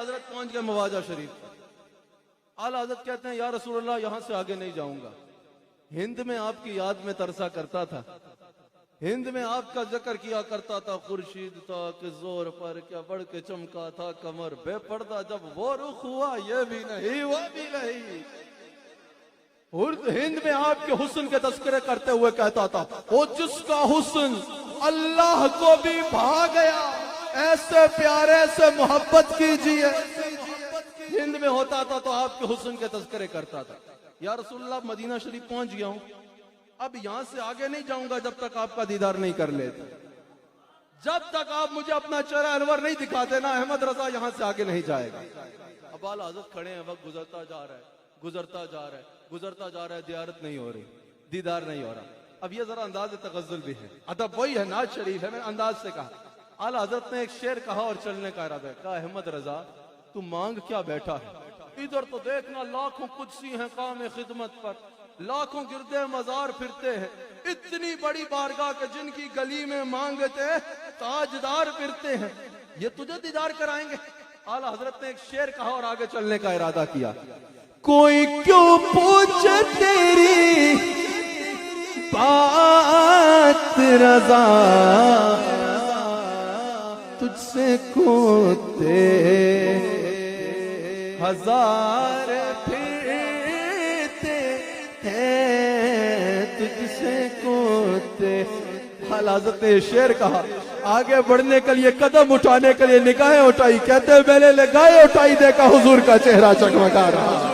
हजरत पहुंच गए मवाजा शरीफ पर। आला हजरत कहते हैं या रसूलल्लाह यहां से आगे नहीं जाऊंगा। हिंद में आपकी याद में तरसा करता था, हिंद में आपका जिक्र किया करता था। खुर्शीद था कि जोर पर क्या बढ़ के चमका था कमर, बेपर्दा जब वो रुख हुआ ये भी नहीं वो भी नहीं। हिंद में आपके हुस्न के तस्करे करते हुए कहता था वो जिसका हुस्न अल्लाह को भी भा गया, ऐसे प्यारे से मोहब्बत कीजिए। हिंद में होता था तो आपके हुस्न के तस्करे करता था। या रसूलल्लाह मदीना शरीफ पहुंच गया हूं, अब यहां से आगे नहीं जाऊंगा जब तक आपका दीदार नहीं कर लेते, जब तक आप मुझे अपना चेहरा अनवर नहीं दिखाते ना अहमद रजा यहां से आगे नहीं जाएगा। अब आला हज़रत खड़े हैं, वक्त गुजरता जा रहा है, गुजरता जा रहा है, गुजरता जा रहा है, ज़ियारत नहीं हो रही, दीदार नहीं हो रहा। अब ये जरा अंदाज तगज़्ज़ुल भी है, अदब वही है, नाज शरीफ है। मैंने अंदाज से कहा, आला हज़रत ने एक शेर कहा और चलने का इरादा है। कहा अहमद रजा तू मांग क्या बैठा है, इधर तो देखना लाखों कुदसी हैं काम खिदमत पर, लाखों गिरदे मजार फिरते हैं, इतनी बड़ी बारगाह के जिनकी गली में मांगते ताजदार फिरते हैं, ये तुझे दीदार कराएंगे। आला हजरत ने एक शेर कहा और आगे चलने का इरादा किया। कोई क्यों पूछे तेरी बात रजा, तुझसे कोते हजार फिरते हैं, तुझसे कोते। हज़रत ने शेर कहा, आगे बढ़ने के लिए कदम उठाने के लिए निगाहें उठाई, कहते मैंने निगाहें उठाई, देखा हुजूर का चेहरा चकमका रहा।